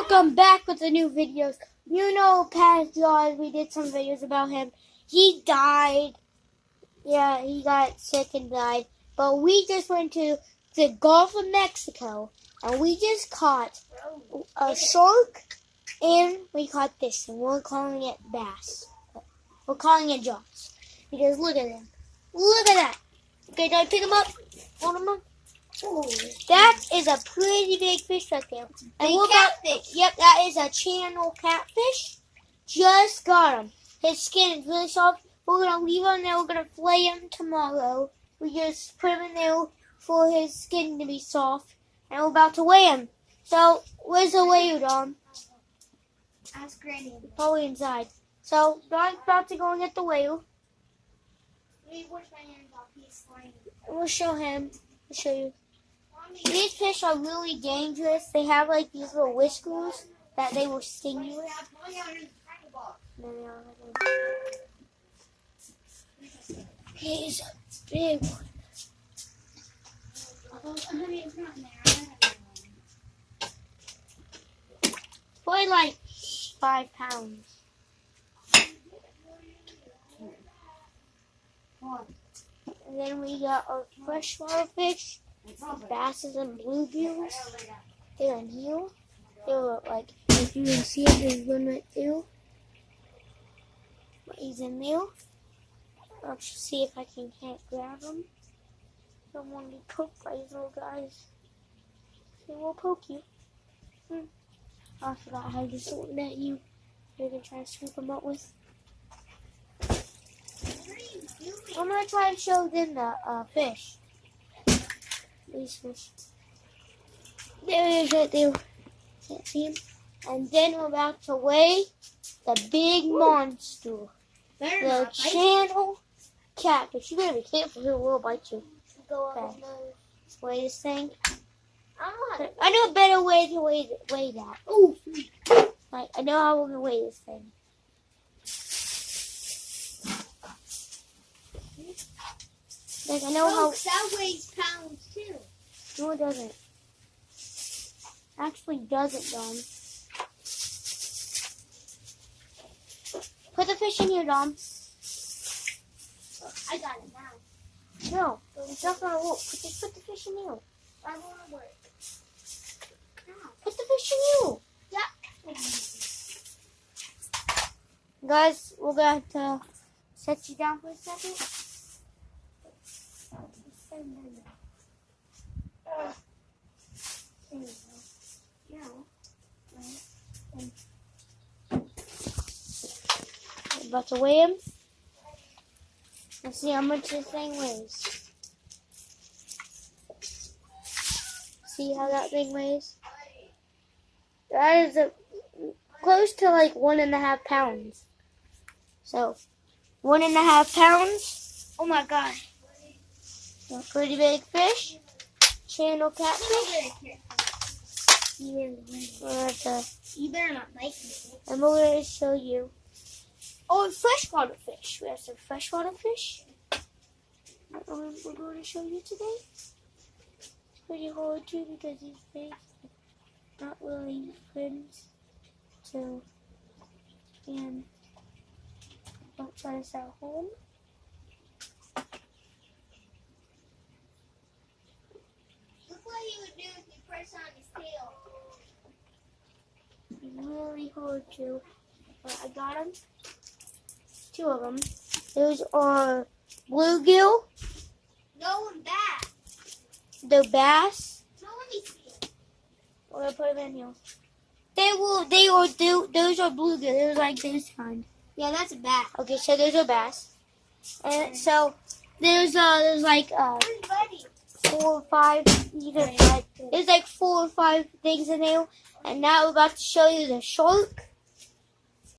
Welcome back with the new videos. You know, past God, we did some videos about him. He died. Yeah, he got sick and died. But we just went to the Gulf of Mexico, and we just caught a shark, and we caught this, and we're calling it bass. We're calling it jaws. Because look at him. Look at that. Okay, do I pick him up? Hold him up. Ooh, that is a pretty big fish right there. And what about catfish? Yep, that is a channel catfish. Just got him. His skin is really soft. We're gonna leave him there. We're gonna flay him tomorrow. We just put him in there for his skin to be soft, and we're about to weigh him. So where's the weigh, Dom? Ask Granny. Probably inside. So Dom's about to go and get the whale. Let me wash my hands off. He's slimy. We'll show him. I'll show you. These fish are really dangerous. They have like these little whiskers that they will sting you with. He's a big one. Probably like 5 pounds. And then we got our freshwater fish. Basses and bluegills. They're in here. They're like, if you can see it, there's one right there. But he's in there. I'll just see if I can't grab him. Don't want to be poked by these little guys. They will poke you. I forgot how to sort at you. You're gonna try to scoop them up with. I'm gonna try and show them the fish. These fish. There he is right there. Can't see him. And then we're about to weigh the big monster. The channel catfish. You better be careful, he will bite you. Go on his nose. Weigh this thing. I know a better way to weigh that. Ooh. Like, I know how we're gonna weigh this thing. Like, I know how. That weighs pounds too. No, it doesn't. Actually, doesn't, Dom. Put the fish in here, Dom. I got it now. No, it's not gonna work. Put the fish in here. I want to work. Put the fish in here. Yeah. Guys, we're gonna have to set you down for a second. There you go. I'm about to weigh him. Let's see how much this thing weighs. See how that thing weighs? That is close to like 1.5 pounds. So, 1.5 pounds. Oh my god. A pretty big fish. Channel catfish. You better not like me. And we're going to show you. Oh, freshwater fish. We have some freshwater fish. We're going to show you today. It's pretty hard too because these fish are not really friends. So, and don't try this at home. What you would do if you press on his tail? Really hard to. But I got them. 2 of them. Those are bluegill. No, and bass. The bass. No, let me see it. We're gonna put them in here. They will do. Those are bluegill. They're like this kind. Yeah, that's a bass. Okay, so those are bass. And so there's like 4 or 5. There's like 4 or 5 things in there. And now we're about to show you the shark.